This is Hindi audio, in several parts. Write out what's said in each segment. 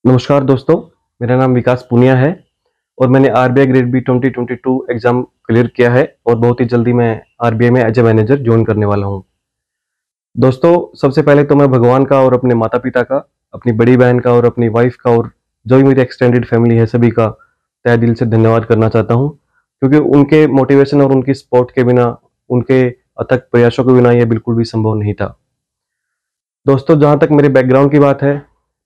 नमस्कार दोस्तों, मेरा नाम विकास पुनिया है और मैंने RBI grade B 2022 exam clear किया है और बहुत ही जल्दी मैं आरबीआई में एज ए मैनेजर जॉइन करने वाला हूँ। दोस्तों, सबसे पहले तो मैं भगवान का और अपने माता-पिता का, अपनी बड़ी बहन का और अपनी वाइफ़ का और जो भी मेरी एक्सटेंडेड फैमिली है सभी का तहे दिल से धन्यवाद करना चाहता हूँ, क्योंकि उनके मोटिवेशन और उनकी सपोर्ट के बिना, उनके अथक प्रयासों के बिना ये बिल्कुल भी संभव नहीं था। दोस्तों, जहाँ तक मेरे बैकग्राउंड की बात है,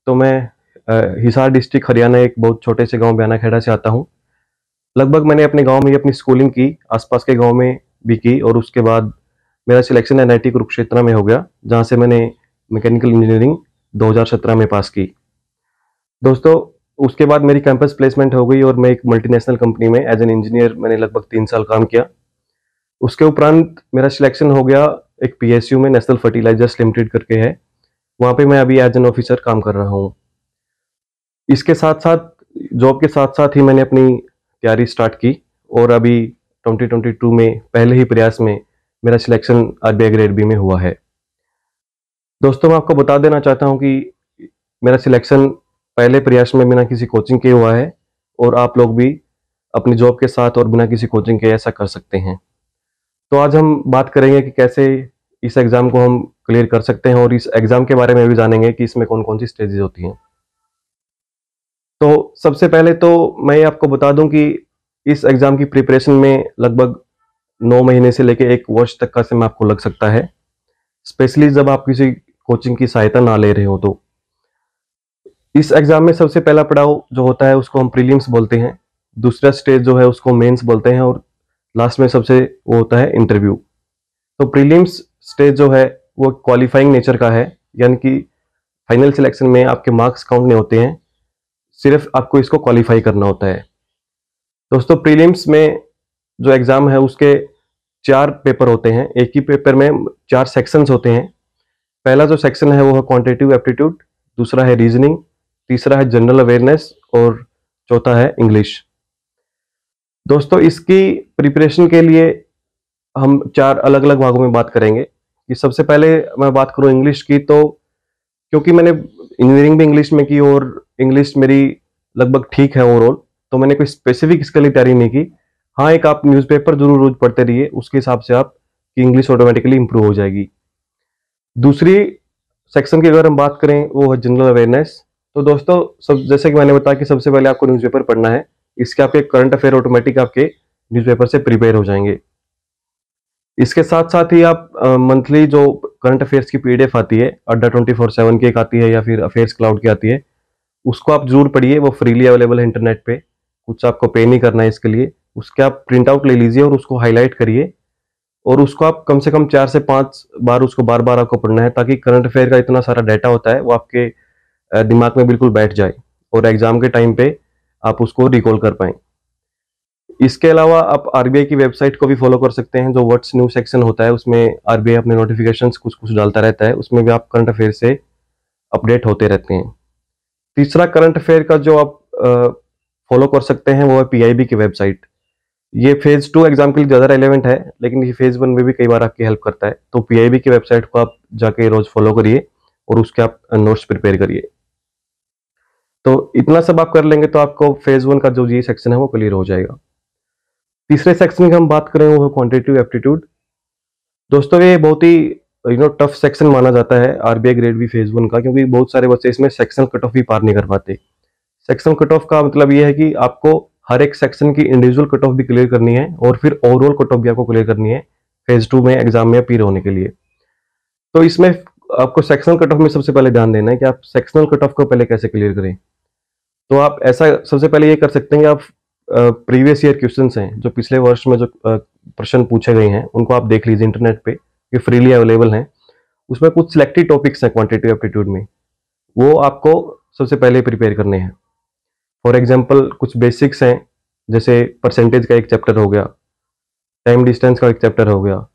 तो मैं हिसार डिस्ट्रिक्ट हरियाणा एक बहुत छोटे से गाँव बयानाखेड़ा से आता हूँ। लगभग मैंने अपने गाँव में ही अपनी स्कूलिंग की, आस-पास के गाँव में भी की और उसके बाद मेरा सिलेक्शन एनआईटी कुरुक्षेत्र में हो गया, जहाँ से मैंने मैकेनिकल इंजीनियरिंग 2017 में पास की। दोस्तों, उसके बाद मेरी कैंपस प्लेसमेंट हो गई और मैं एक मल्टीनेशनल कंपनी में एज़ एन इंजीनियर मैंने लगभग 3 साल काम किया। उसके उपरांत मेरा सिलेक्शन हो गया एक पीएसयू में, नेशनल फर्टिलाइजर्स लिमिटेड करके है, वहाँ पे मैं अभी एज़ एन ऑफिसर काम कर रहा हूँ। इसके साथ-साथ जॉब के साथ-साथ ही मैंने अपनी तैयारी स्टार्ट की और अभी 2022 में पहले ही प्रयास में मेरा सिलेक्शन आरबीआई ग्रेड बी में हुआ है। दोस्तों, मैं आपको बता देना चाहता हूँ कि मेरा सिलेक्शन पहले प्रयास में बिना किसी कोचिंग के हुआ है और आप लोग भी अपनी जॉब के साथ और बिना किसी कोचिंग के ऐसा कर सकते हैं। तो आज हम बात करेंगे कि कैसे इस एग्ज़ाम को हम क्लियर कर सकते हैं और इस एग्ज़ाम के बारे में भी जानेंगे कि इसमें कौन-कौन सी स्टेजेज़ होती हैं। तो सबसे पहले तो मैं ये आपको बता दूं कि इस एग्ज़ाम की प्रिपरेशन में लगभग 9 महीने से लेके 1 वर्ष तक का समय आपको लग सकता है, स्पेशली जब आप किसी कोचिंग की सहायता ना ले रहे हो तो। इस एग्ज़ाम में सबसे पहला पड़ाव जो होता है उसको हम प्रीलिम्स बोलते हैं, दूसरा स्टेज जो है उसको मेंस बोलते हैं और लास्ट में सबसे वो होता है इंटरव्यू। तो प्रीलिम्स स्टेज जो है वो क्वालिफाइंग नेचर का है, यानी कि फाइनल सिलेक्शन में आपके मार्क्स काउंट नहीं होते हैं, सिर्फ आपको इसको क्वालिफाई करना होता है। दोस्तों, प्रीलिम्स में जो एग्ज़ाम है उसके 4 पेपर होते हैं। एक ही पेपर में 4 सेक्शंस होते हैं। पहला जो सेक्शन है वो है क्वांटिटेटिव एप्टीट्यूड, दूसरा है रीजनिंग, तीसरा है जनरल अवेयरनेस और चौथा है इंग्लिश। दोस्तों, इसकी प्रिपरेशन के लिए हम 4 अलग-अलग भागों में बात करेंगे। कि सबसे पहले मैं बात करूँ इंग्लिश की, तो क्योंकि मैंने इंजीनियरिंग भी इंग्लिश में की और इंग्लिश मेरी लगभग ठीक है ओवरऑल, तो मैंने कोई स्पेसिफिक इसके लिए तैयारी नहीं की। हाँ, एक आप न्यूज़पेपर ज़रूर रोज़ पढ़ते रहिए, उसके हिसाब से आपकी इंग्लिश ऑटोमैटिकली इम्प्रूव हो जाएगी। दूसरी सेक्शन की अगर हम बात करें, वो है जनरल अवेयरनेस। तो दोस्तों, सब जैसे कि मैंने बताया कि सबसे पहले आपको न्यूज़पेपर पढ़ना है। इसके आपके करंट अफेयर ऑटोमैटिक आपके न्यूज़पेपर से प्रिपेयर हो जाएँगे। इसके साथ-साथ ही आप मंथली जो करंट अफेयर्स की पीडीएफ आती है, अड्डा 24/7 की एक आती है या फिर अफेयर्स क्लाउड की आती है, उसको आप ज़रूर पढ़िए, वो फ्रीली अवेलेबल है इंटरनेट पे। कुछ आपको पे नहीं करना है इसके लिए। उसके आप प्रिंट आउट ले लीजिए और उसको हाइलाइट करिए और उसको आप कम से कम 4 से 5 बार उसको बार-बार आपको पढ़ना है, ताकि करंट अफेयर का इतना सारा डाटा होता है वो आपके दिमाग में बिल्कुल बैठ जाए और एग्ज़ाम के टाइम पे आप उसको रिकॉल कर पाएँ। इसके अलावा आप आरबीआई की वेबसाइट को भी फॉलो कर सकते हैं, जो व्हाट्स न्यू सेक्शन होता है उसमें आरबीआई अपने नोटिफ़िकेशंस कुछ-कुछ डालता रहता है, उसमें भी आप करंट अफेयर से अपडेट होते रहते हैं। तीसरा करंट अफेयर का जो आप फॉलो कर सकते हैं वो है पीआईबी की वेबसाइट। ये फेज़ 2 एग्ज़ाम के लिए ज़्यादा रेलेवेंट है, लेकिन ये फेज़ 1 में भी कई बार आपकी हेल्प करता है। तो पीआईबी की वेबसाइट को आप जाके रोज़ फॉलो करिए और उसके आप नोट्स प्रिपेयर करिए। तो इतना सब आप कर लेंगे तो आपको फेज़ 1 का जो ये सेक्शन है वो क्लियर हो जाएगा। तीसरे सेक्शन की हम बात करें वो है क्वांटिटेटिव एप्टीट्यूड। दोस्तों, ये बहुत ही टफ सेक्शन माना जाता है आरबीआई ग्रेड बी फेज़ 1 का, क्योंकि बहुत सारे बच्चे इसमें सेक्शनल कट ऑफ भी पार नहीं कर पाते। सेक्शनल कट ऑफ का मतलब ये है कि आपको हर एक सेक्शन की इंडिविजुअल कट ऑफ भी क्लियर करनी है और फिर ओवरऑल कट ऑफ भी आपको क्लियर करनी है फेज़ 2 में एग्ज़ाम में अपीयर होने के लिए। तो इसमें आपको सेक्शनल कट ऑफ में सबसे पहले ध्यान देना है कि आप सेक्शनल कट ऑफ को पहले कैसे क्लियर करें। तो आप ऐसा सबसे पहले ये कर सकते हैं कि आप प्रीवियस ईयर क्वेश्चंस हैं, जो पिछले वर्ष में जो प्रश्न पूछे गए हैं, उनको आप देख लीजिए इंटरनेट पे, ये फ्रीली अवेलेबल हैं। उसमें कुछ सिलेक्टेड टॉपिक्स हैं क्वांटिटेटिव एप्टीट्यूड में, वो आपको सबसे पहले प्रिपेयर करने हैं। फॉर एग्जांपल कुछ बेसिक्स हैं, जैसे परसेंटेज का एक चैप्टर हो गया, टाइम डिस्टेंस का एक चैप्टर हो गया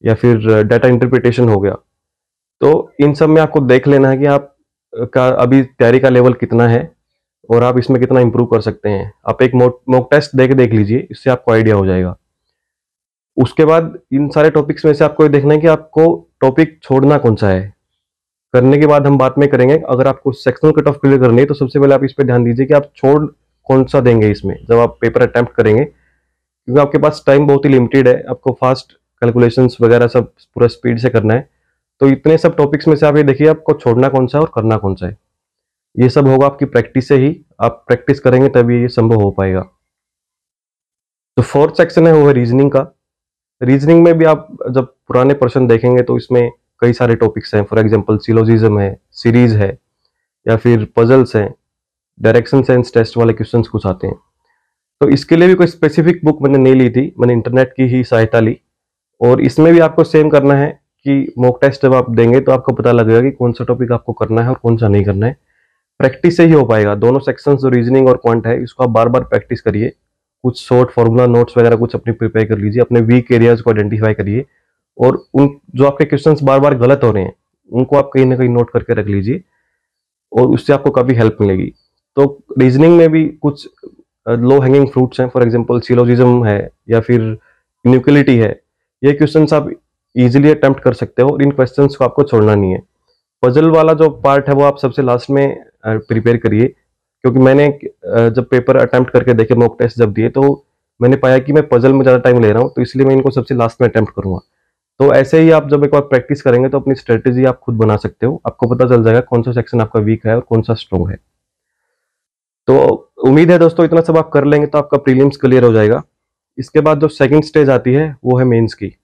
या फिर डाटा इंटरप्रिटेशन हो गया। तो इन सब में आपको देख लेना है कि आप का अभी तैयारी का लेवल कितना है और आप इसमें कितना इम्प्रूव कर सकते हैं। आप एक मॉक टेस्ट देख लीजिए, इससे आपको आइडिया हो जाएगा। उसके बाद इन सारे टॉपिक्स में से आपको ये देखना है कि आपको टॉपिक छोड़ना कौन सा है। करने के बाद हम बात में करेंगे, अगर आपको सेक्शनल कट ऑफ क्लियर करनी है तो सबसे पहले आप इस पे ध्यान दीजिए कि आप छोड़ कौन सा देंगे इसमें जब आप पेपर अटेम्प्ट करेंगे, क्योंकि आपके पास टाइम बहुत ही लिमिटेड है, आपको फास्ट कैलकुलेशंस वगैरह सब पूरा स्पीड से करना है। तो इतने सब टॉपिक्स में से आप ये देखिए आपको छोड़ना कौन सा है और करना कौन सा है। ये सब होगा आपकी प्रैक्टिस से ही, आप प्रैक्टिस करेंगे तभी ये संभव हो पाएगा। तो फोर्थ सेक्शन है वो है रीजनिंग का। रीजनिंग में भी आप जब पुराने प्रश्न देखेंगे तो इसमें कई सारे टॉपिक्स हैं। फॉर एग्जांपल सिलोजिज्म है, सीरीज है, या फिर पजल्स हैं, डायरेक्शन सेंस टेस्ट वाले क्वेश्चंस कुछ आते हैं। तो इसके लिए भी कोई स्पेसिफिक बुक मैंने नहीं ली थी, मैंने इंटरनेट की ही सहायता ली। और इसमें भी आपको सेम करना है कि मॉक टेस्ट जब आप देंगे तो आपको पता लगेगा कि कौन सा टॉपिक आपको करना है और कौन सा नहीं करना है। प्रैक्टिस से ही हो पाएगा। दोनों सेक्शंस जो रीजनिंग और क्वांट है इसको आप बार बार प्रैक्टिस करिए। कुछ शॉर्ट फॉर्मूला नोट्स वगैरह कुछ अपनी प्रिपेयर कर लीजिए, अपने वीक एरियाज को आइडेंटिफाई करिए, और उन जो आपके क्वेश्चंस बार बार गलत हो रहे हैं उनको आप कहीं ना कहीं नोट करके रख लीजिए, और उससे आपको काफी हेल्प मिलेगी। तो रीजनिंग में भी कुछ लो हैंगिंग फ्रूट्स हैं, फॉर एग्जांपल सिलोजिज्म है या फिर न्यूक्लिटी है। ये क्वेश्चंस आप इजीली अटेम्प्ट कर सकते हो और इन क्वेश्चंस को आपको छोड़ना नहीं है। पजल वाला जो पार्ट है वो आप सबसे लास्ट में प्रिपेयर करिए, क्योंकि मैंने जब पेपर अटेम्प्ट करके देखे, मॉक टेस्ट जब दिए, तो मैंने पाया कि मैं पजल में ज़्यादा टाइम ले रहा हूँ, तो इसलिए मैं इनको सबसे लास्ट में अटेम्प्ट करूंगा। तो ऐसे ही आप जब एक बार प्रैक्टिस करेंगे तो अपनी स्ट्रेटेजी आप खुद बना सकते हो, आपको पता चल जाएगा कौन सा सेक्शन आपका वीक है और कौन सा स्ट्रॉन्ग है। तो उम्मीद है दोस्तों इतना सब आप कर लेंगे तो आपका प्रीलिम्स क्लियर हो जाएगा। इसके बाद जो सेकंड स्टेज आती है वो है मेंस की।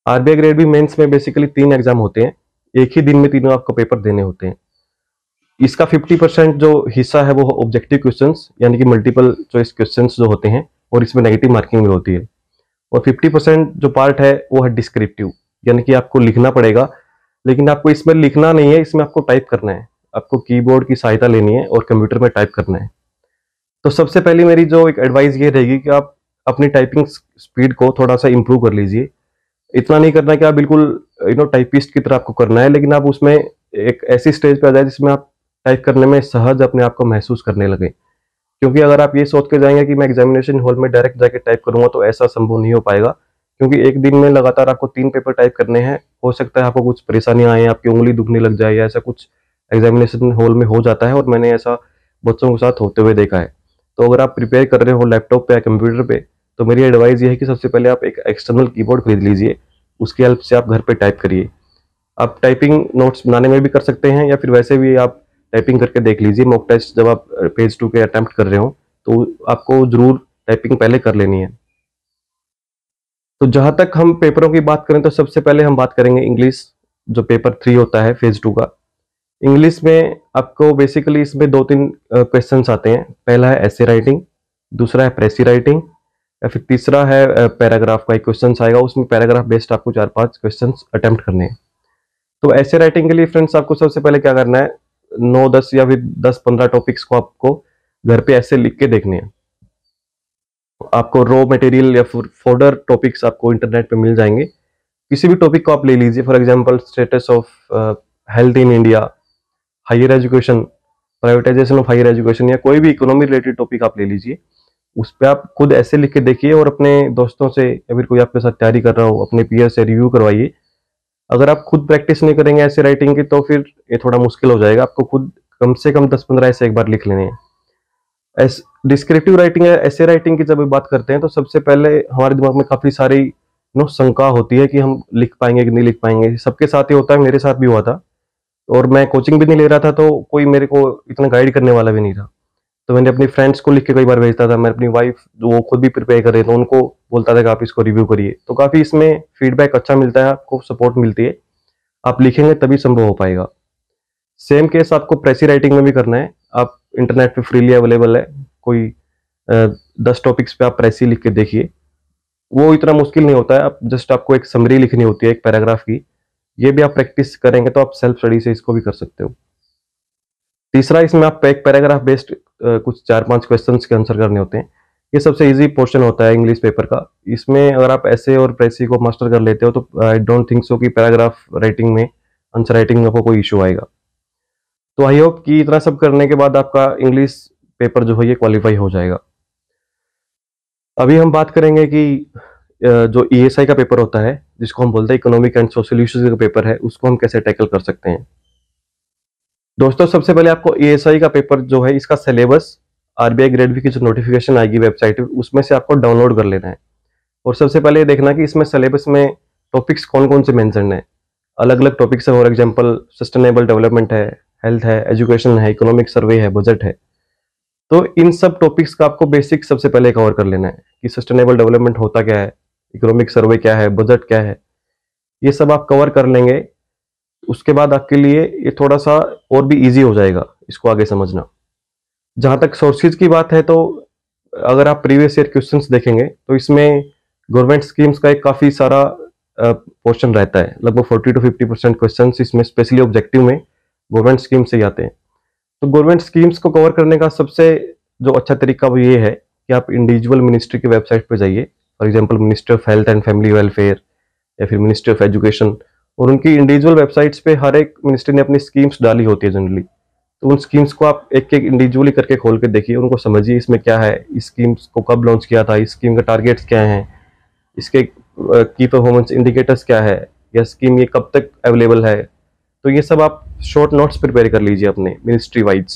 आरबीआई ग्रेड बी मेंस में बेसिकली 3 एग्जाम होते हैं, एक ही दिन में तीनों आपको पेपर देने होते हैं। इसका 50% जो हिस्सा है वो ऑब्जेक्टिव क्वेश्चंस यानी कि मल्टीपल चॉइस क्वेश्चंस जो होते हैं, और इसमें नेगेटिव मार्किंग भी होती है। और 50% जो पार्ट है वो है डिस्क्रिप्टिव, यानी कि आपको लिखना पड़ेगा, लेकिन आपको इसमें लिखना नहीं है, इसमें आपको टाइप करना है। आपको कीबोर्ड की सहायता लेनी है और कंप्यूटर में टाइप करना है। तो सबसे पहली मेरी जो एक एडवाइस ये रहेगी कि आप अपनी टाइपिंग स्पीड को थोड़ा सा इंप्रूव कर लीजिए। इतना नहीं करना कि आप बिल्कुल टाइपिस्ट की तरह आपको करना है, लेकिन आप उसमें एक ऐसी स्टेज पे आ जाए जिसमें आप टाइप करने में सहज अपने आप को महसूस करने लगे। क्योंकि अगर आप ये सोच के जाएंगे कि मैं एग्जामिनेशन हॉल में डायरेक्ट जाके टाइप करूंगा तो ऐसा संभव नहीं हो पाएगा, क्योंकि एक दिन में लगातार आपको 3 पेपर टाइप करने हैं। हो सकता है आपको कुछ परेशानियां आए, आपकी उंगली दुखने लग जाए, या ऐसा कुछ एग्जामिनेशन हॉल में हो जाता है, और मैंने ऐसा बच्चों के साथ होते हुए देखा है। तो अगर आप प्रिपेयर कर रहे हो लैपटॉप पे या कंप्यूटर पे, तो मेरी एडवाइस ये है कि सबसे पहले आप एक एक्सटर्नल कीबोर्ड खरीद लीजिए, उसकी हेल्प से आप घर पे टाइप करिए। आप टाइपिंग नोट्स बनाने में भी कर सकते हैं, या फिर वैसे भी आप टाइपिंग करके देख लीजिए। मॉक टेस्ट जब आप पेज 2 के अटेम्प्ट कर रहे हो तो आपको जरूर टाइपिंग पहले कर लेनी है। तो जहां तक हम पेपरों की बात करें तो सबसे पहले हम बात करेंगे इंग्लिश, जो पेपर 3 होता है फेज 2 का। इंग्लिश में आपको बेसिकली इसमें 2-3 क्वेश्चंस आते हैं। पहला है एसे राइटिंग, दूसरा है प्रेसी राइटिंग, या फिर तीसरा है पैराग्राफ का एक क्वेश्चन आएगा, उसमें पैराग्राफ बेस्ड आपको 4-5 क्वेश्चन अटेम्प्ट करने हैं। तो ऐसे राइटिंग के लिए फ्रेंड्स आपको सबसे पहले क्या करना है, 9-10 या फिर 10-15 टॉपिक्स को आपको घर पे ऐसे लिख के देखने हैं। आपको रॉ मटेरियल या फिर फोल्डर टॉपिक्स आपको इंटरनेट पे मिल जाएंगे। किसी भी टॉपिक को आप ले लीजिए, for example status of health in India, higher education, privatisation of higher education, या कोई भी इकोनॉमी रिलेटेड टॉपिक आप ले लीजिए। उस पर आप खुद ऐसे लिख के देखिए और अपने दोस्तों से या फिर कोई आपके साथ तैयारी कर रहा हो अपने पीयर से रिव्यू करवाइए। अगर आप खुद प्रैक्टिस नहीं करेंगे ऐसे राइटिंग की तो फिर ये थोड़ा मुश्किल हो जाएगा। आपको खुद कम से कम 10-15 ऐसे एक बार लिख लेने हैं। डिस्क्रिप्टिव राइटिंग है, ऐसे राइटिंग की जब बात करते हैं तो सबसे पहले हमारे दिमाग में काफी सारी शंका होती है कि हम लिख पाएंगे कि नहीं लिख पाएंगे। सबके साथ ही होता है, मेरे साथ भी हुआ था। और मैं कोचिंग भी नहीं ले रहा था तो कोई मेरे को इतना गाइड करने वाला भी नहीं था। तो मैंने अपनी फ्रेंड्स को लिख के कई बार भेजता था। मैं अपनी वाइफ जो वो खुद भी प्रिपेयर कर रहे थे उनको बोलता था कि आप इसको रिव्यू करिए। तो काफी इसमें फीडबैक अच्छा मिलता है, आपको सपोर्ट मिलती है। आप लिखेंगे तभी संभव हो पाएगा। सेम केस आपको प्रेसी राइटिंग में भी करना है। आप इंटरनेट पे फ्रीली अवेलेबल है, कोई 10 टॉपिक्स पे आप प्रेसी लिख के देखिए। वो इतना मुश्किल नहीं होता है। आप जस्ट आपको एक समरी लिखनी होती है एक पैराग्राफ की। ये भी आप प्रैक्टिस करेंगे तो आप सेल्फ स्टडी से इसको भी कर सकते हो। तीसरा, इसमें आप एक पैराग्राफ बेस्ड कुछ 4-5 क्वेश्चंस के आंसर करने होते हैं। ये सबसे इजी पोर्शन होता है इंग्लिश पेपर का। इसमें अगर आप ऐसे और प्रेसी को मास्टर कर लेते हो तो आई डोंट थिंक सो कि पैराग्राफ राइटिंग में, आंसर राइटिंग में आपको कोई इशू आएगा। तो आई होप कि इतना सब करने के बाद आपका इंग्लिश पेपर जो है ये क्वालिफाई हो जाएगा। अभी हम बात करेंगे कि जो ईएसआई का पेपर होता है जिसको हम बोलते हैं इकोनॉमिक एंड सोशल इश्यूज का पेपर है, उसको हम कैसे टैकल कर सकते हैं। दोस्तों सबसे पहले आपको ईएसआई का पेपर जो है, इसका सिलेबस आरबीआई ग्रेड बी की जो नोटिफिकेशन आएगी वेबसाइट पे, उसमें से आपको डाउनलोड कर लेना है। और सबसे पहले ये देखना कि इसमें सिलेबस में टॉपिक्स कौन कौन से मेंशन है। अलग अलग टॉपिक्स है, फॉर एग्जांपल सस्टेनेबल डेवलपमेंट है, हेल्थ है, एजुकेशन है, इकोनॉमिक सर्वे है, बजट है। तो इन सब टॉपिक्स का आपको बेसिक सबसे पहले कवर कर लेना है कि सस्टेनेबल डेवलपमेंट होता क्या है, इकोनॉमिक सर्वे क्या है, बजट क्या है, ये सब आप कवर कर लेंगे। उसके बाद आपके लिए ये थोड़ा सा और भी इजी हो जाएगा इसको आगे समझना। जहां तक सोर्सेज की बात है, तो अगर आप प्रीवियस ईयर क्वेश्चंस देखेंगे तो इसमें गवर्नमेंट स्कीम्स का एक काफी सारा पोर्शन रहता है। लगभग 40 to 50% क्वेश्चन इसमें स्पेशली ऑब्जेक्टिव में गवर्नमेंट स्कीम से ही आते हैं। तो गवर्नमेंट स्कीम्स को कवर करने का सबसे जो अच्छा तरीका वो ये है कि आप इंडिविजुअल मिनिस्ट्री की वेबसाइट पर जाइए, for example ministry of health and family welfare या फिर मिनिस्ट्री ऑफ एजुकेशन, और उनकी इंडिविजुअल वेबसाइट्स पे हर एक मिनिस्ट्री ने अपनी स्कीम्स डाली होती है जनरली। तो उन स्कीम्स को आप एक एक इंडिविजुअली करके खोल के देखिए, उनको समझिए इसमें क्या है, इस स्कीम्स को कब लॉन्च किया था, इस स्कीम का टारगेट्स क्या हैं, इसके की परफॉर्मेंस इंडिकेटर्स क्या है, या स्कीम ये कब तक अवेलेबल है। तो ये सब आप शॉर्ट नोट्स प्रिपेयर कर लीजिए अपने मिनिस्ट्री वाइज।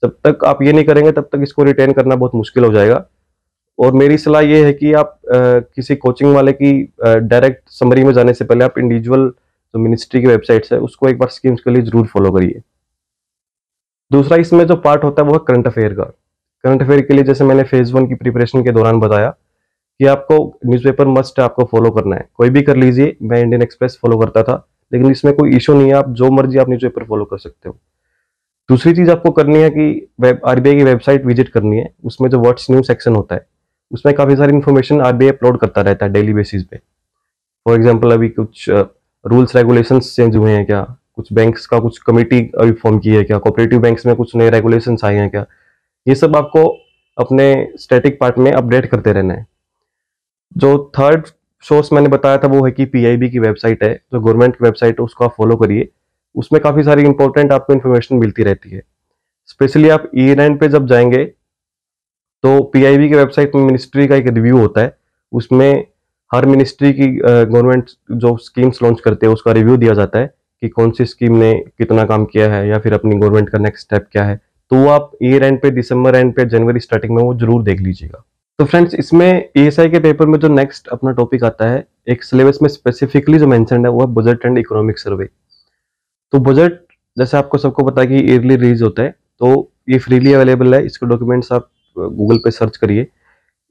जब तक आप ये नहीं करेंगे तब तक इसको रिटेन करना बहुत मुश्किल हो जाएगा। और मेरी सलाह ये है कि आप किसी कोचिंग वाले की डायरेक्ट समरी में जाने से पहले आप इंडिविजुअल जो मिनिस्ट्री की वेबसाइट्स है उसको एक बार स्कीम्स के लिए जरूर फॉलो करिए। दूसरा इसमें जो पार्ट होता है वो है करंट अफेयर का। करंट अफेयर के लिए जैसे मैंने फेज 1 की प्रिपरेशन के दौरान बताया कि आपको न्यूज़पेपर मस्ट है, आपको फॉलो करना है। कोई भी कर लीजिए, मैं इंडियन एक्सप्रेस फॉलो करता था, लेकिन इसमें कोई इशू नहीं है, आप जो मर्जी आप न्यूज़पेपर फॉलो कर सकते हो। दूसरी चीज आपको करनी है कि आरबीआई की वेबसाइट विजिट करनी है। उसमें जो व्हाट्स न्यू सेक्शन होता है उसमें काफी सारी इन्फॉर्मेशन आरबीआई अपलोड करता रहता है डेली बेसिस पे। फॉर एग्जांपल अभी कुछ रूल्स रेगुलेशंस चेंज हुए हैं क्या, कुछ बैंक्स का कुछ कमेटी अभी फॉर्म की है क्या, कोऑपरेटिव बैंक्स में कुछ नए रेगुलेशंस आए हैं क्या, ये सब आपको अपने स्टैटिक पार्ट में अपडेट करते रहना है। जो थर्ड सोर्स मैंने बताया था वो है कि पीआईबी की वेबसाइट है, जो गवर्नमेंट की वेबसाइट है, उसको आप फॉलो करिए। उसमें काफी सारी इंपॉर्टेंट आपको इन्फॉर्मेशन मिलती रहती है। स्पेशली आप ई नाइन पे जब जाएंगे तो पीआईबी की वेबसाइट में मिनिस्ट्री का एक रिव्यू होता है। उसमें हर मिनिस्ट्री की गवर्नमेंट जो स्कीम्स लॉन्च करते हैं उसका रिव्यू दिया जाता है कि कौन सी स्कीम ने कितना काम किया है या फिर अपनी गवर्नमेंट का नेक्स्ट स्टेप क्या है। तो वो आप ईयर एंड पे, दिसंबर एंड पे, जनवरी स्टार्टिंग में वो जरूर देख लीजिएगा। तो फ्रेंड्स, इसमें ईएसआई के पेपर में जो नेक्स्ट अपना टॉपिक आता है, एक सिलेबस में स्पेसिफिकली जो मेंशन्ड है वो है बजट एंड इकोनॉमिक सर्वे। तो बजट जैसे आपको सबको पता है कि ईयरली रिलीज होता है, तो ये फ्रीली अवेलेबल है। इसके डॉक्यूमेंट्स आप गूगल पे सर्च करिए।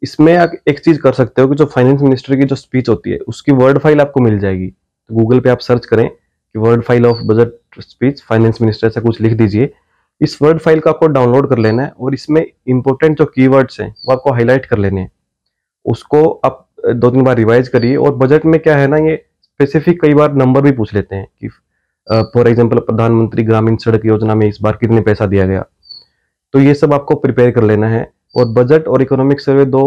इसमें आप एक चीज कर सकते हो कि जो फाइनेंस मिनिस्टर की जो स्पीच होती है उसकी वर्ड फाइल आपको मिल जाएगी। तो गूगल पे आप सर्च करें कि word file of budget speech finance minister, ऐसा कुछ लिख दीजिए। इस वर्ड फाइल को आपको डाउनलोड कर लेना है और इसमें इंपॉर्टेंट जो कीवर्ड्स हैं वो आपको हाईलाइट कर लेने हैं। उसको आप 2-3 बार रिवाइज करिए। और बजट में क्या है ना, ये स्पेसिफिक कई बार नंबर भी पूछ लेते हैं कि फॉर एग्जाम्पल प्रधानमंत्री ग्रामीण सड़क योजना में इस बार कितने पैसा दिया गया। तो ये सब आपको प्रिपेयर कर लेना है। और बजट और इकोनॉमिक सर्वे दो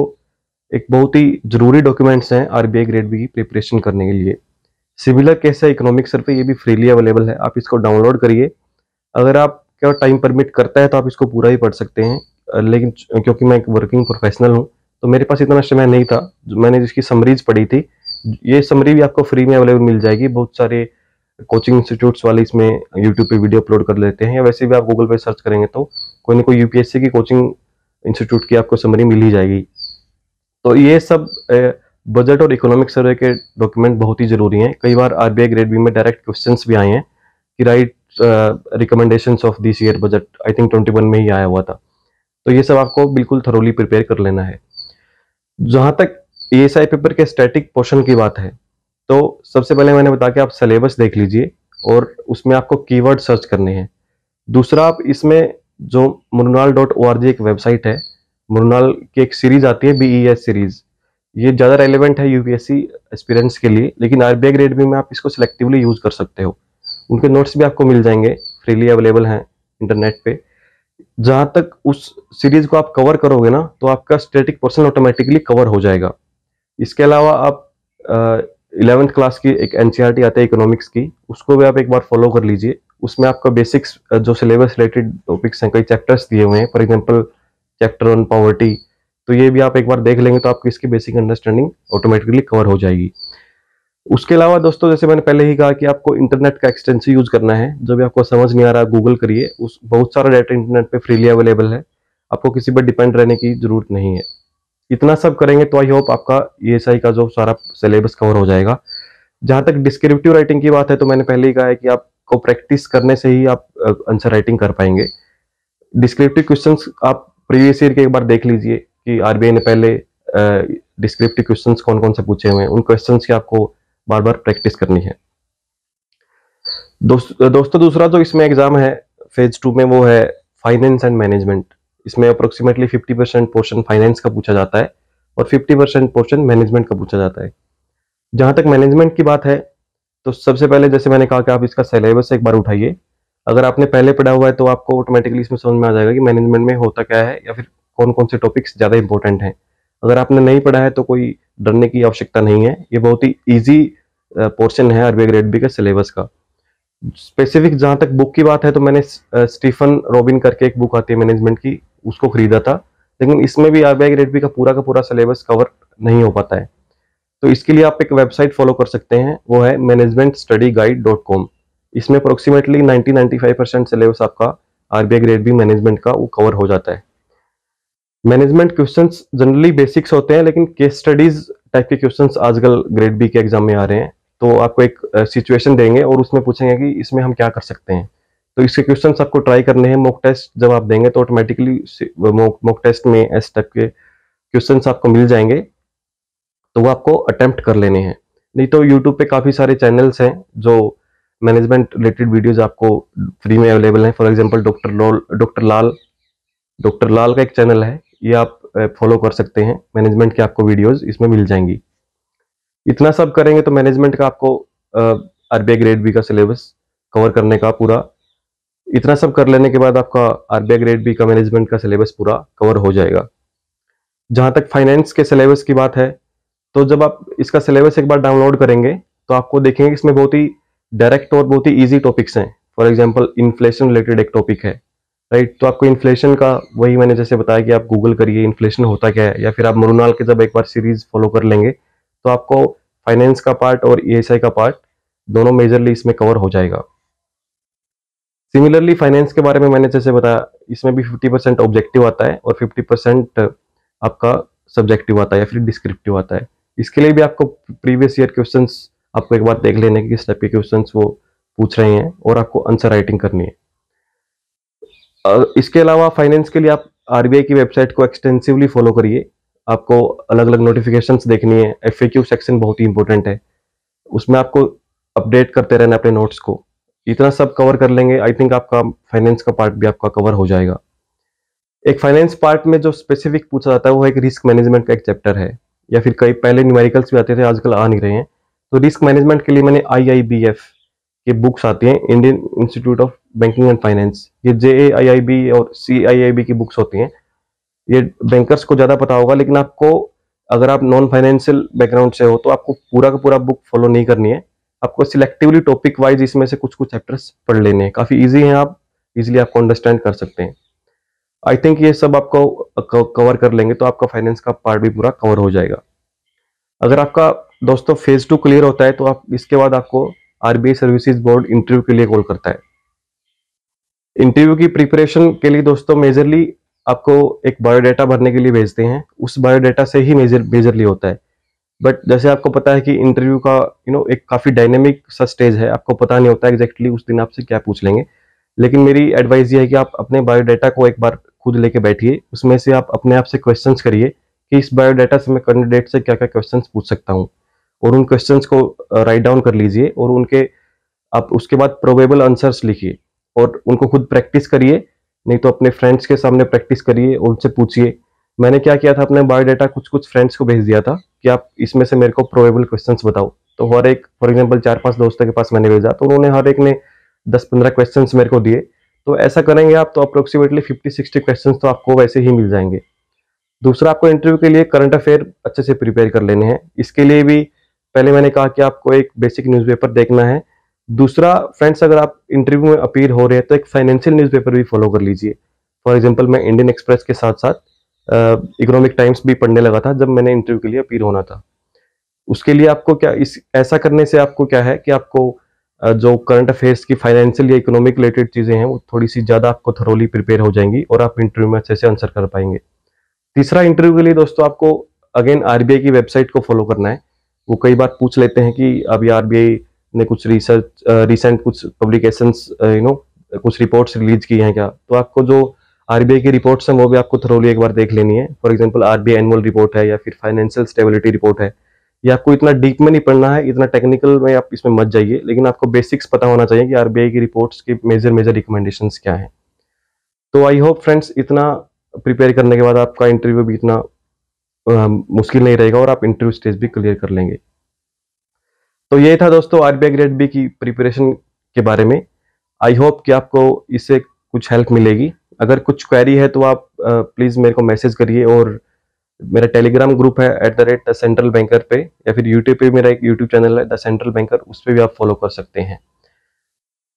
एक बहुत ही जरूरी डॉक्यूमेंट्स हैं आरबीआई ग्रेड बी की प्रिपरेशन करने के लिए। सिमिलर केस है इकोनॉमिक सर्वे, ये भी फ्रीली अवेलेबल है, आप इसको डाउनलोड करिए। अगर आप क्या टाइम परमिट करता है तो आप इसको पूरा ही पढ़ सकते हैं, लेकिन क्योंकि मैं एक वर्किंग प्रोफेशनल हूँ तो मेरे पास इतना समय नहीं था। मैंने जिसकी समरीज पढ़ी थी, ये समरी भी आपको फ्री में अवेलेबल मिल जाएगी। बहुत सारे कोचिंग इंस्टीट्यूट्स वाले इसमें यूट्यूब पे वीडियो अपलोड कर लेते हैं, या वैसे भी आप गूगल पे सर्च करेंगे तो कोई ना कोई यूपीएससी की कोचिंग इंस्टीट्यूट की आपको समरी मिल ही जाएगी। तो ये सब बजट और इकोनॉमिक सर्वे के डॉक्यूमेंट बहुत ही जरूरी हैं। कई बार आरबीआई ग्रेड बी में डायरेक्ट क्वेश्चंस भी आए हैं कि right recommendations of this year budget, I think 21 में ही आया हुआ था। तो ये सब आपको बिल्कुल थरोली प्रिपेयर कर लेना है। जहां तक ईएसआई पेपर के स्टैटिक पोर्शन की बात है, तो सबसे पहले मैंने बताया कि आप सिलेबस देख लीजिए और उसमें आपको कीवर्ड सर्च करने हैं। दूसरा, आप इसमें जो murnal.org एक वेबसाइट है, मुरनाल की एक सीरीज आती है बीईएस सीरीज, ये ज्यादा रेलेवेंट है यूपीएससी एस्पिरेंट्स के लिए, लेकिन आरबीआई ग्रेड बी में आप इसको सिलेक्टिवली यूज कर सकते हो। उनके नोट्स भी आपको मिल जाएंगे, फ्रीली अवेलेबल हैं इंटरनेट पे। जहां तक उस सीरीज को आप कवर करोगे ना, तो आपका स्टैटिक पोर्शन ऑटोमेटिकली कवर हो जाएगा। इसके अलावा आप 11th क्लास की एक एनसीईआरटी आती है इकोनॉमिक्स की, उसको भी आप एक बार फॉलो कर लीजिए। उसमें आपका बेसिक्स जो सिलेबस रिलेटेड टॉपिक्स हैं, कई चैप्टर्स दिए हुए हैं, फॉर एग्जांपल चैप्टर 1 पॉवर्टी, तो ये भी आप एक बार देख लेंगे तो आपकी इसकी बेसिक अंडरस्टैंडिंग ऑटोमेटिकली कवर हो जाएगी। उसके अलावा दोस्तों, जैसे मैंने पहले ही कहा कि आपको इंटरनेट का एक्सटेंसिव यूज करना है। जो भी आपको समझ नहीं आ रहा गूगल करिए, उस बहुत सारा डाटा इंटरनेट पे फ्रीली अवेलेबल है, आपको किसी पर डिपेंड रहने की जरूरत नहीं है। इतना सब करेंगे तो आई होप आपका ईएसआई का जो सारा सिलेबस कवर हो जाएगा। जहां तक डिस्क्रिप्टिव राइटिंग की बात है, तो मैंने पहले ही कहा है कि आपको प्रैक्टिस करने से ही आप आंसर राइटिंग कर पाएंगे। डिस्क्रिप्टिव क्वेश्चंस आप प्रीवियस ईयर के एक बार देख लीजिए कि आरबीआई ने पहले डिस्क्रिप्टिव क्वेश्चंस कौन कौन से पूछे हुए हैं, उन क्वेश्चंस की आपको बार बार प्रैक्टिस करनी है। दोस्तों दूसरा जो इसमें एग्जाम है फेज 2 में, वो है फाइनेंस एंड मैनेजमेंट। इसमें अप्रोक्सीमेटली 50% पोर्शन फाइनेंस का पूछा जाता है और 50% पोर्शन मैनेजमेंट का पूछा जाता है। जहां तक मैनेजमेंट की बात है, तो सबसे पहले जैसे मैंने कहा कि आप इसका सिलेबस एक बार उठाइए। अगर आपने पहले पढ़ा हुआ है तो आपको ऑटोमेटिकली इसमें समझ में आ जाएगा कि मैनेजमेंट में होता क्या है या फिर कौन कौन से टॉपिक्स ज़्यादा इंपॉर्टेंट हैं। अगर आपने नहीं पढ़ा है तो कोई डरने की आवश्यकता नहीं है, ये बहुत ही ईजी पोर्शन है आरबीआई ग्रेड बी के सिलेबस का। स्पेसिफिक जहां तक बुक की बात है, तो मैंने स्टीफन रॉबिन करके एक बुक आती है मैनेजमेंट की, उसको खरीदा था। लेकिन इसमें भी आरबीआई ग्रेड बी का पूरा सिलेबस कवर नहीं हो पाता है। तो इसके लिए आप एक वेबसाइट फॉलो कर सकते हैं, वो है managementstudyguide.com। इसमें अप्रोक्सीमेटली 90-95% सिलेबस आपका आरबीआई ग्रेड बी मैनेजमेंट का वो कवर हो जाता है। मैनेजमेंट क्वेश्चंस जनरली बेसिक्स होते हैं, लेकिन केस स्टडीज टाइप के क्वेश्चंस आजकल ग्रेड बी के एग्जाम में आ रहे हैं। तो आपको एक सिचुएशन देंगे और उसमें पूछेंगे कि इसमें हम क्या कर सकते हैं। तो इसके क्वेश्चंस आपको ट्राई करने हैं। मॉक टेस्ट जब आप देंगे तो ऑटोमेटिकली मॉक टेस्ट में इस टाइप के क्वेश्चंस आपको मिल जाएंगे, तो वो आपको अटेम्प्ट कर लेने हैं। नहीं तो यूट्यूब पे काफ़ी सारे चैनल्स हैं जो मैनेजमेंट रिलेटेड वीडियोस आपको फ्री में अवेलेबल हैं। फॉर एग्जांपल डॉक्टर लाल का एक चैनल है, ये आप फॉलो कर सकते हैं। मैनेजमेंट के आपको वीडियोस इसमें मिल जाएंगी। इतना सब करेंगे तो मैनेजमेंट का आपको आरबीआई ग्रेड बी का सिलेबस कवर करने का पूरा, इतना सब कर लेने के बाद आपका आरबीआई ग्रेड बी का मैनेजमेंट का सिलेबस पूरा कवर हो जाएगा। जहां तक फाइनेंस के सिलेबस की बात है, तो जब आप इसका सिलेबस एक बार डाउनलोड करेंगे तो आपको देखेंगे इसमें बहुत ही डायरेक्ट और बहुत ही इजी टॉपिक्स हैं। फॉर एग्जांपल इन्फ्लेशन रिलेटेड एक टॉपिक है, राइट। तो आपको इन्फ्लेशन का, वही मैंने जैसे बताया कि आप गूगल करिए इन्फ्लेशन होता क्या है, या फिर आप मरुनाल के जब एक बार सीरीज फॉलो कर लेंगे तो आपको फाइनेंस का पार्ट और ईएसआई का पार्ट दोनों मेजरली इसमें कवर हो जाएगा। सिमिलरली फाइनेंस के बारे में मैंने जैसे बताया, इसमें भी 50% ऑब्जेक्टिव आता है और 50% आपका सब्जेक्टिव आता है या फिर डिस्क्रिप्टिव आता है। इसके लिए भी आपको प्रीवियस ईयर क्वेश्चंस आपको एक बार देख लेने की किस टाइप के क्वेश्चंस वो पूछ रहे हैं और आपको आंसर राइटिंग करनी है। इसके अलावा फाइनेंस के लिए आप आरबीआई की वेबसाइट को एक्सटेंसिवली फॉलो करिए। आपको अलग अलग नोटिफिकेशंस देखनी है। एफएक्यू सेक्शन बहुत ही इंपॉर्टेंट है, उसमें आपको अपडेट करते रहना अपने नोट्स को। इतना सब कवर कर लेंगे, आई थिंक आपका फाइनेंस का पार्ट भी आपका कवर हो जाएगा। एक फाइनेंस पार्ट में जो स्पेसिफिक पूछा जाता है वो एक रिस्क मैनेजमेंट का एक चैप्टर है, या फिर कई पहले न्यूमेरिकल्स भी आते थे, आजकल आ नहीं रहे हैं। तो रिस्क मैनेजमेंट के लिए मैंने आईआईबीएफ की बुक्स आती हैं, Indian institute of banking and finance. ये जेएआईआईबी और सीआईआईबी की बुक्स होती हैं। ये बैंकर्स को ज्यादा पता होगा, लेकिन आपको, अगर आप नॉन फाइनेंशियल बैकग्राउंड से हो तो आपको पूरा का पूरा बुक फॉलो नहीं करनी है। आपको सिलेक्टिवली टॉपिक वाइज इसमें से कुछ कुछ चैप्टर्स पढ़ लेने हैं। काफी इजी हैं, आप इजीली आपको अंडरस्टैंड कर सकते हैं। आई थिंक ये सब आपको कवर कर लेंगे तो आपका फाइनेंस का पार्ट भी पूरा कवर हो जाएगा। अगर आपका दोस्तों फेज 2 क्लियर होता है तो आप इसके बाद आपको आरबीआई सर्विसेज बोर्ड इंटरव्यू के लिए कॉल करता है। इंटरव्यू की प्रिपरेशन के लिए दोस्तों मेजरली आपको एक बायोडाटा भरने के लिए भेजते हैं, उस बायोडाटा से ही मेजरली होता है। बट जैसे आपको पता है कि इंटरव्यू का एक काफी डायनेमिक सा स्टेज है, आपको पता नहीं होता एग्जैक्टली उस दिन आपसे क्या पूछ लेंगे। लेकिन मेरी एडवाइस ये है कि आप अपने बायोडाटा को एक बार खुद लेके बैठिए, उसमें से आप अपने आप से क्वेश्चंस करिए कि इस बायोडाटा से मैं कैंडिडेट से क्या क्या क्वेश्चंस पूछ सकता हूँ, और उन क्वेश्चंस को राइट डाउन कर लीजिए और उनके आप उसके बाद प्रोबेबल आंसर्स लिखिए और उनको खुद प्रैक्टिस करिए। नहीं तो अपने फ्रेंड्स के सामने प्रैक्टिस करिए, उनसे पूछिए। मैंने क्या किया था, अपने बायोडाटा कुछ कुछ फ्रेंड्स को भेज दिया था कि आप इसमें से मेरे को प्रोबेबल क्वेश्चंस बताओ। तो हर एक, फॉर एग्जांपल 4-5 दोस्तों के पास मैंने भेजा, तो उन्होंने हर एक ने 10-15 क्वेश्चंस मेरे को दिए। तो ऐसा करेंगे आप तो अप्रोक्सीमेटली 50-60 क्वेश्चंस तो आपको वैसे ही मिल जाएंगे। दूसरा, आपको इंटरव्यू के लिए करंट अफेयर अच्छे से प्रिपेयर कर लेने हैं। इसके लिए भी पहले मैंने कहा कि आपको एक बेसिक न्यूज़पेपर देखना है। दूसरा फ्रेंड्स, अगर आप इंटरव्यू में अपीयर हो रहे हैं तो एक फाइनेंशियल न्यूज़पेपर भी फॉलो कर लीजिए। फॉर एग्जांपल मैं इंडियन एक्सप्रेस के साथ साथ इकोनॉमिक टाइम्स भी पढ़ने लगा था जब मैंने इंटरव्यू के लिए अपीयर होना था। उसके लिए आपको क्या ऐसा करने से आपको क्या है कि आपको जो करंट अफेयर्स की फाइनेंशियल या इकोनॉमिक रिलेटेड चीजें हैं वो थोड़ी सी ज्यादा आपको थरोली प्रिपेयर हो जाएंगी और आप इंटरव्यू में अच्छे से आंसर कर पाएंगे। तीसरा, इंटरव्यू के लिए दोस्तों आपको अगेन आरबीआई की वेबसाइट को फॉलो करना है। वो कई बार पूछ लेते हैं कि अभी आरबीआई ने कुछ रिसेंट कुछ पब्लिकेशंस कुछ रिपोर्ट्स रिलीज की हैं क्या, तो आपको जो आरबीआई की रिपोर्ट्स हैं वो भी आपको थरोली एक बार देख लेनी है। For example RBI annual report है या फिर फाइनेंशियल स्टेबिलिटी रिपोर्ट है। ये आपको इतना डीप में नहीं पढ़ना है, इतना टेक्निकल में आप इसमें मत जाइए, लेकिन आपको बेसिक्स पता होना चाहिए कि आरबीआई की रिपोर्ट्स की मेजर रिकमेंडेशंस क्या है। तो आई होप फ्रेंड्स इतना प्रिपेयर करने के बाद आपका इंटरव्यू भी इतना मुश्किल नहीं रहेगा और आप इंटरव्यू स्टेज भी क्लियर कर लेंगे। तो ये था दोस्तों आरबीआई ग्रेड बी की प्रिपरेशन के बारे में। आई होप कि आपको इससे कुछ हेल्प मिलेगी। अगर कुछ क्वेरी है तो आप प्लीज़ मेरे को मैसेज करिए, और मेरा टेलीग्राम ग्रुप है @द सेंट्रल बैंकर पे, या फिर यूट्यूब पे मेरा एक यूट्यूब चैनल है द सेंट्रल बैंकर, उस पर भी आप फॉलो कर सकते हैं।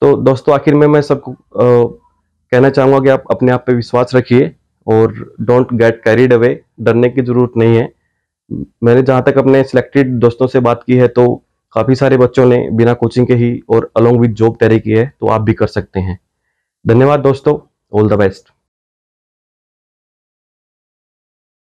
तो दोस्तों आखिर में मैं सबको कहना चाहूँगा कि आप अपने आप पे विश्वास रखिए और डोंट गेट कैरिड अवे। डरने की जरूरत नहीं है। मैंने जहाँ तक अपने सिलेक्टेड दोस्तों से बात की है तो काफ़ी सारे बच्चों ने बिना कोचिंग के ही और अलोंग विद जॉब तैयारी की है, तो आप भी कर सकते हैं। धन्यवाद दोस्तों, ऑल द बेस्ट।